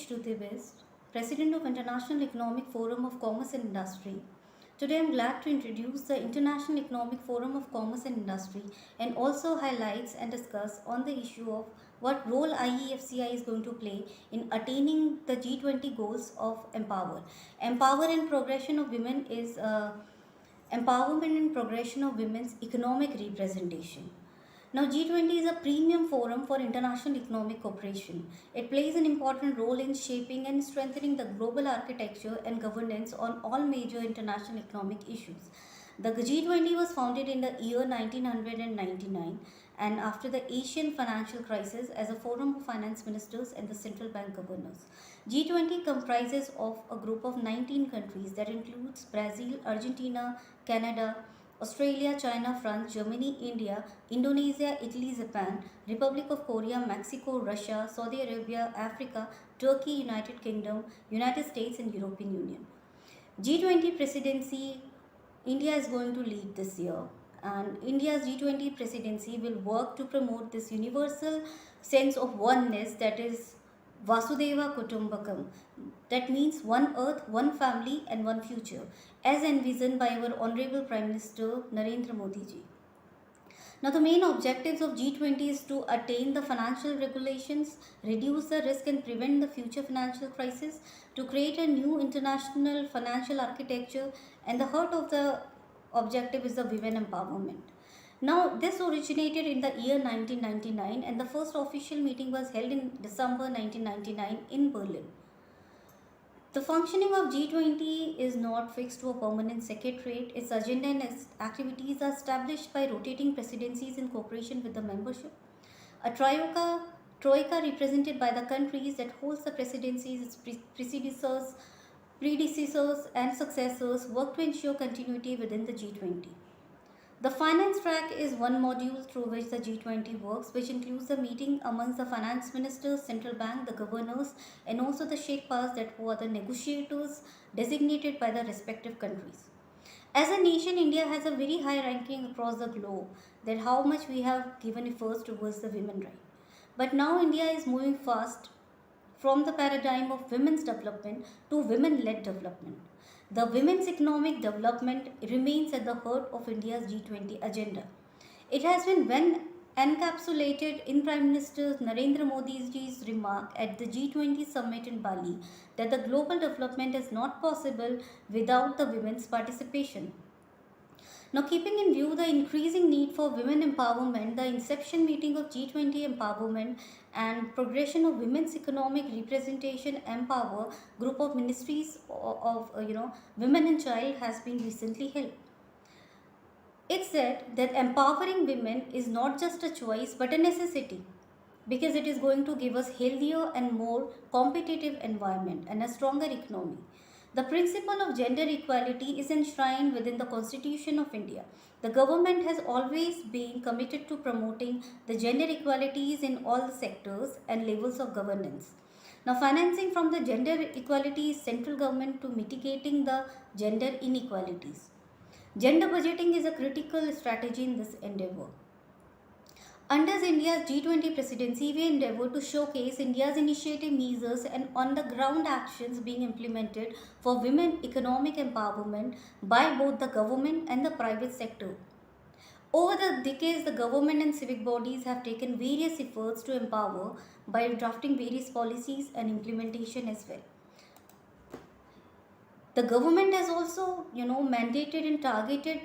Shruti Bisht, President of International Economic Forum of Commerce and Industry. Today I am glad to introduce the International Economic Forum of Commerce and Industry and also highlights and discuss on the issue of what role IEFCI is going to play in attaining the G20 goals of Empower. Empower and progression of women is empowerment and progression of women's economic representation. Now, G20 is a premium forum for international economic cooperation. It plays an important role in shaping and strengthening the global architecture and governance on all major international economic issues. The G20 was founded in the year 1999 and after the Asian financial crisis as a forum of finance ministers and the central bank governors. G20 comprises of a group of 19 countries that includes Brazil, Argentina, Canada, Australia, China, France, Germany, India, Indonesia, Italy, Japan, Republic of Korea, Mexico, Russia, Saudi Arabia, Africa, Turkey, United Kingdom, United States and European Union. G20 presidency, India is going to lead this year, and India's G20 presidency will work to promote this universal sense of oneness, that is Vasudeva Kutumbakam. That means one earth, one family and one future, as envisioned by our Honorable Prime Minister Narendra Modi ji. Now, the main objectives of G20 is to attain the financial regulations, reduce the risk and prevent the future financial crisis, to create a new international financial architecture, and the heart of the objective is the women empowerment. Now, this originated in the year 1999 and the first official meeting was held in December 1999 in Berlin. The functioning of G20 is not fixed to a permanent secretariat. Its agenda and its activities are established by rotating presidencies in cooperation with the membership. A troika represented by the countries that holds the presidencies, its predecessors and successors work to ensure continuity within the G20. The finance track is one module through which the G20 works, which includes the meeting amongst the finance ministers, central bank, the governors, and also the Sherpas, that who are the negotiators designated by the respective countries. As a nation, India has a very high ranking across the globe, that how much we have given efforts towards the women right. But now India is moving fast from the paradigm of women's development to women-led development. The women's economic development remains at the heart of India's G20 agenda. It has been well encapsulated in Prime Minister Narendra Modi's remark at the G20 summit in Bali that the global development is not possible without the women's participation. Now, keeping in view the increasing need for women empowerment, the inception meeting of G20 empowerment and progression of women's economic representation empower group of ministries of women and child has been recently held. It said that empowering women is not just a choice but a necessity, because it is going to give us healthier and more competitive environment and a stronger economy. The principle of gender equality is enshrined within the Constitution of India. The government has always been committed to promoting the gender equalities in all the sectors and levels of governance. Now, financing from the gender equality is central government to mitigating the gender inequalities. Gender budgeting is a critical strategy in this endeavor. Under India's G20 presidency, we endeavour to showcase India's initiative measures and on-the-ground actions being implemented for women economic empowerment by both the government and the private sector. Over the decades, the government and civic bodies have taken various efforts to empower by drafting various policies and implementation as well. The government has also, mandated and targeted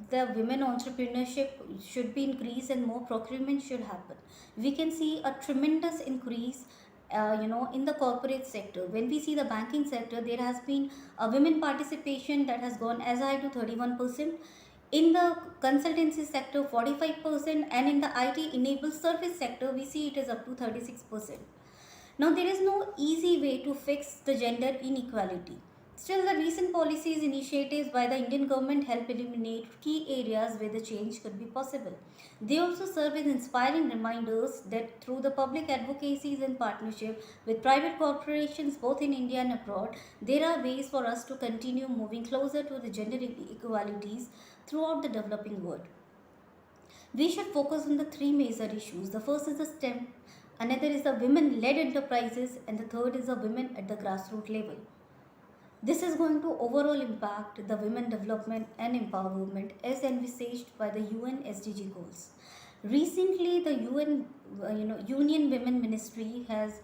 the women entrepreneurship should be increased and more procurement should happen. We can see a tremendous increase in the corporate sector. When we see the banking sector, there has been a women participation that has gone as high to 31%. In the consultancy sector, 45%, and in the IT enabled service sector, we see it is up to 36%. Now, there is no easy way to fix the gender inequality. Still, the recent policies initiatives by the Indian government help eliminate key areas where the change could be possible. They also serve as inspiring reminders that through the public advocacies and partnership with private corporations both in India and abroad, there are ways for us to continue moving closer to the gender equalities throughout the developing world. We should focus on the three major issues. The first is the STEM another is the women led enterprises, and the third is the women at the grassroots level. This is going to overall impact the women development and empowerment as envisaged by the UN SDG goals. Recently, the Union Women Ministry has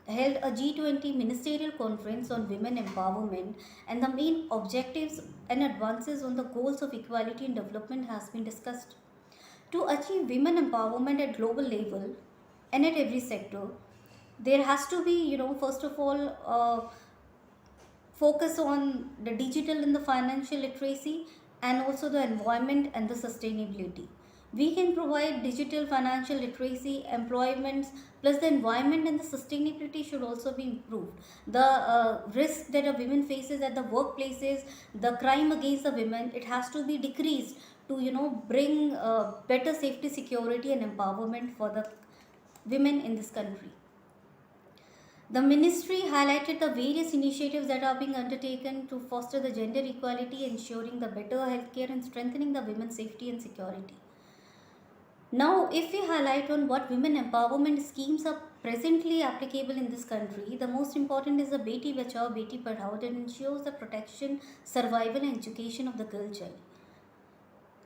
held a G20 ministerial conference on women empowerment, and the main objectives and advances on the goals of equality and development has been discussed. To achieve women empowerment at global level and at every sector, there has to be, first of all, focus on the digital and the financial literacy, and also the environment and the sustainability. We can provide digital financial literacy, employment, plus the environment and the sustainability should also be improved. The risk that a women faces at the workplaces, the crime against the women, it has to be decreased to bring better safety, security, and empowerment for the women in this country. The ministry highlighted the various initiatives that are being undertaken to foster the gender equality, ensuring the better healthcare and strengthening the women's safety and security. Now, if we highlight on what women empowerment schemes are presently applicable in this country, the most important is the Beti Bachao Beti Padhao that ensures the protection, survival, and education of the girl child.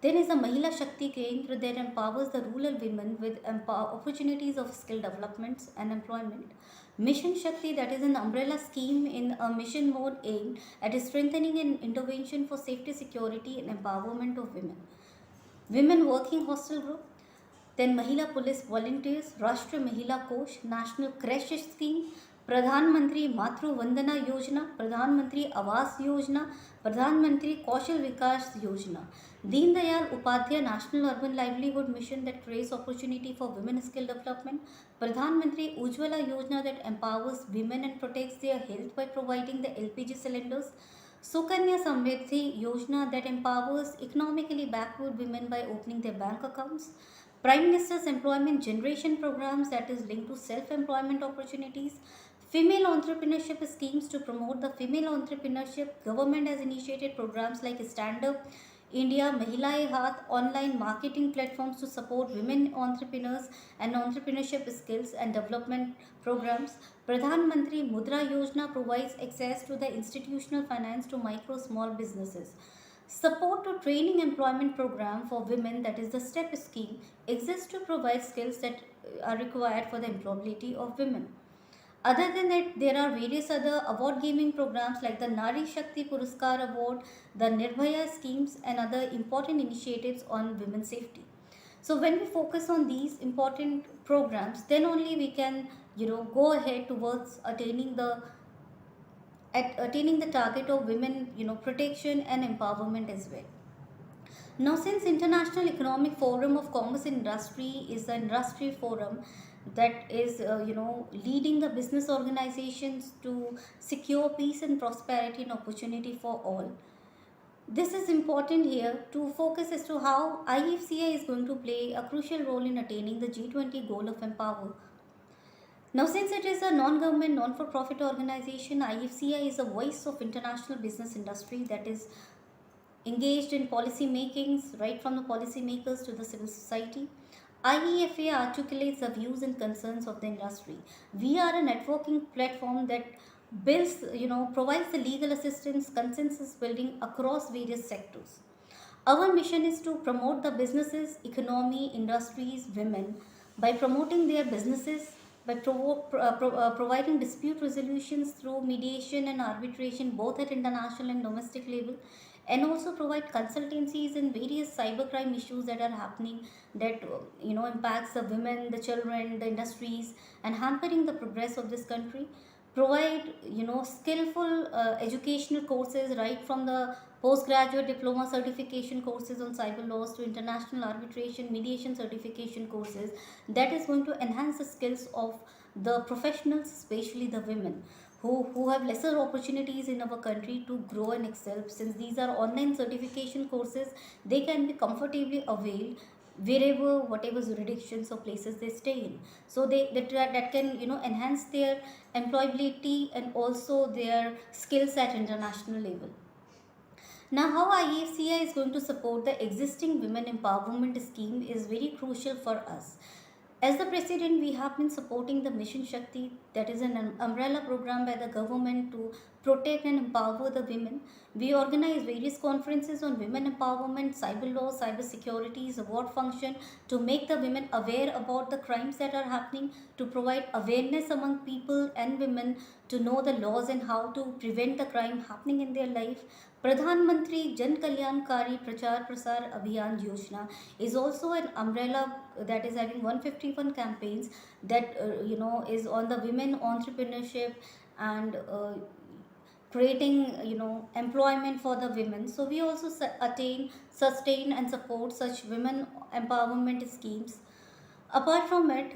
Then is the Mahila Shakti Kendra that empowers the rural women with opportunities of skill developments and employment. Mission Shakti, that is an umbrella scheme in a mission mode aimed at strengthening and intervention for safety, security, and empowerment of women. Women Working Hostel Group. Then Mahila Police Volunteers, Rashtriya Mahila Kosh, National Creche Scheme, Pradhan Mantri Matru Vandana Yojana, Pradhan Mantri Awas Yojana, Pradhan Mantri Kaushal Vikas Yojana, Deen Dayal Upadhyaya National Urban Livelihood Mission that creates opportunity for women skill development, Pradhan Mantri Ujjwala Yojana that empowers women and protects their health by providing the LPG cylinders, Sukanya Samriddhi Yojana that empowers economically backward women by opening their bank accounts, Prime Minister's Employment Generation Programs that is linked to self-employment opportunities, female entrepreneurship schemes to promote the female entrepreneurship. Government has initiated programs like Stand Up India, Mahila Hath, online marketing platforms to support women entrepreneurs and entrepreneurship skills and development programs. Pradhan Mantri Mudra Yojana provides access to the institutional finance to micro small businesses. Support to training employment program for women, that is the STEP scheme, exists to provide skills that are required for the employability of women. Other than that, there are various other award giving programs like the Nari Shakti Puraskar Award, the Nirbhaya schemes, and other important initiatives on women's safety. So when we focus on these important programs, then only we can go ahead towards attaining the target of women protection and empowerment as well. Now, since International Economic Forum of Commerce and Industry is the industry forum that is leading the business organizations to secure peace and prosperity and opportunity for all, this is important here to focus as to how IEFCI is going to play a crucial role in attaining the G20 goal of empower. Now, since it is a non-government, non-for-profit organization, IFCI is a voice of international business industry that is engaged in policy makings, right from the policy makers to the civil society. IEFA articulates the views and concerns of the industry. We are a networking platform that provides the legal assistance, consensus building across various sectors. Our mission is to promote the businesses, economy, industries, women by promoting their businesses, by providing dispute resolutions through mediation and arbitration both at international and domestic level, and also provide consultancies in various cybercrime issues that are happening that impacts the women, the children, the industries, and hampering the progress of this country. Provide skillful educational courses right from the postgraduate diploma certification courses on cyber laws to international arbitration mediation certification courses that is going to enhance the skills of the professionals, especially the women who have lesser opportunities in our country to grow and excel. Since these are online certification courses, they can be comfortably availed wherever, whatever jurisdictions or places they stay in. So that can enhance their employability and also their skills at international level. Now, how IEFCI is going to support the existing women empowerment scheme is very crucial for us. As the president, we have been supporting the Mission Shakti, that is an umbrella program by the government to protect and empower the women. We organize various conferences on women empowerment, cyber law, cyber security, award function to make the women aware about the crimes that are happening, to provide awareness among people and women to know the laws and how to prevent the crime happening in their life. Pradhan Mantri Jan Kalyankari Prachar Prasar Abhiyan Yojana is also an umbrella that is having 151 campaigns that is on the women entrepreneurship and creating employment for the women. So we also attain, sustain and support such women empowerment schemes. Apart from it,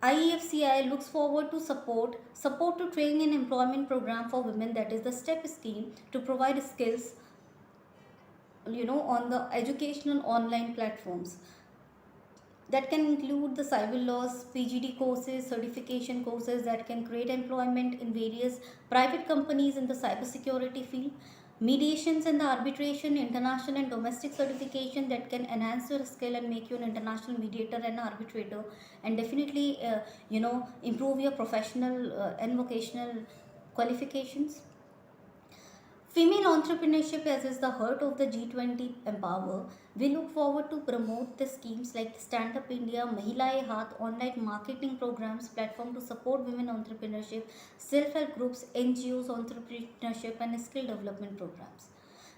IEFCI looks forward to support to training and employment program for women, that is the STEP scheme, to provide skills on the educational online platforms that can include the cyber laws, PGD courses, certification courses that can create employment in various private companies in the cybersecurity field, mediations and the arbitration, international and domestic certification that can enhance your skill and make you an international mediator and arbitrator, and definitely improve your professional and vocational qualifications. Female entrepreneurship as is the heart of the G20 Empower. We look forward to promote the schemes like Stand Up India, Mahilaye Haath online marketing programs, platform to support women entrepreneurship, self-help groups, NGOs, entrepreneurship and skill development programs.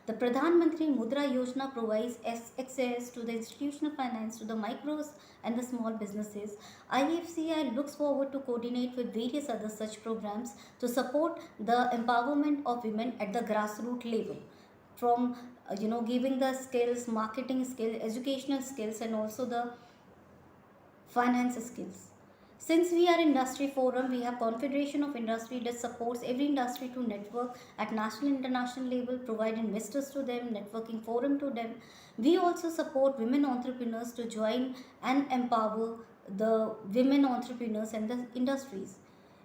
The Pradhan Mantri Mudra Yojana provides access to the institutional finance to the micros and the small businesses. IEFCI looks forward to coordinate with various other such programs to support the empowerment of women at the grassroots level, from giving the skills, marketing skills, educational skills, and also the finance skills. Since we are industry forum, we have Confederation of Industry that supports every industry to network at national international level, provide investors to them, networking forum to them. We also support women entrepreneurs to join and empower the women entrepreneurs and the industries.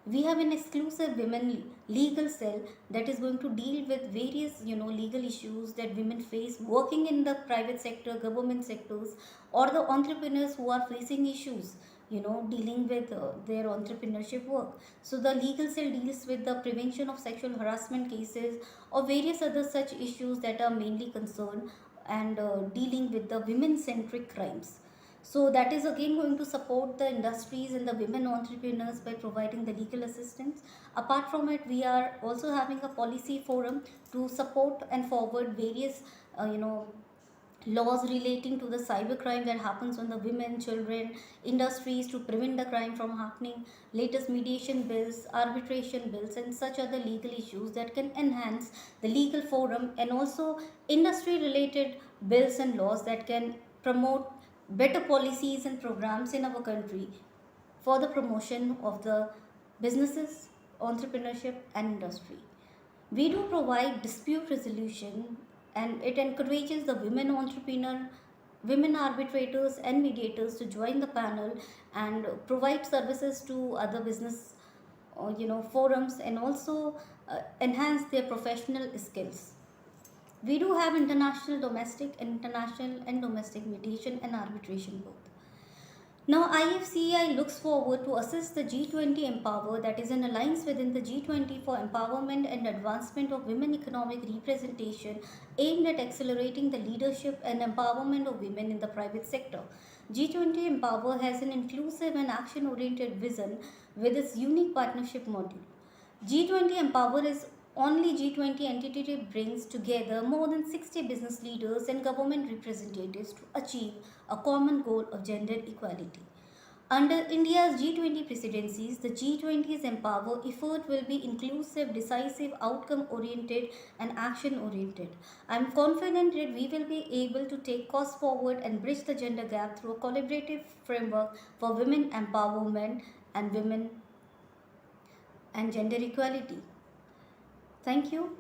We have an exclusive women legal cell that is going to deal with various legal issues that women face working in the private sector, government sectors, or the entrepreneurs who are facing issues dealing with their entrepreneurship work. So the legal cell deals with the prevention of sexual harassment cases or various other such issues that are mainly concerned and dealing with the women centric crimes. So that is again going to support the industries and the women entrepreneurs by providing the legal assistance. Apart from it, we are also having a policy forum to support and forward various laws relating to the cybercrime that happens on the women, children, industries to prevent the crime from happening, latest mediation bills, arbitration bills, and such other legal issues that can enhance the legal forum, and also industry related bills and laws that can promote better policies and programs in our country for the promotion of the businesses, entrepreneurship, and industry. We do provide dispute resolution, and it encourages the women entrepreneur, women arbitrators, and mediators to join the panel and provide services to other business forums, and also enhance their professional skills. We do have international and domestic mediation and arbitration both. Now, IFCI looks forward to assist the G20 Empower, that is an alliance within the G20 for empowerment and advancement of women economic representation aimed at accelerating the leadership and empowerment of women in the private sector. G20 Empower has an inclusive and action oriented vision with its unique partnership module. G20 Empower is only G20 entity that brings together more than 60 business leaders and government representatives to achieve a common goal of gender equality. Under India's G20 presidencies, the G20's Empower effort will be inclusive, decisive, outcome oriented, and action oriented. I am confident that we will be able to take costs forward and bridge the gender gap through a collaborative framework for women empowerment and women and gender equality. Thank you.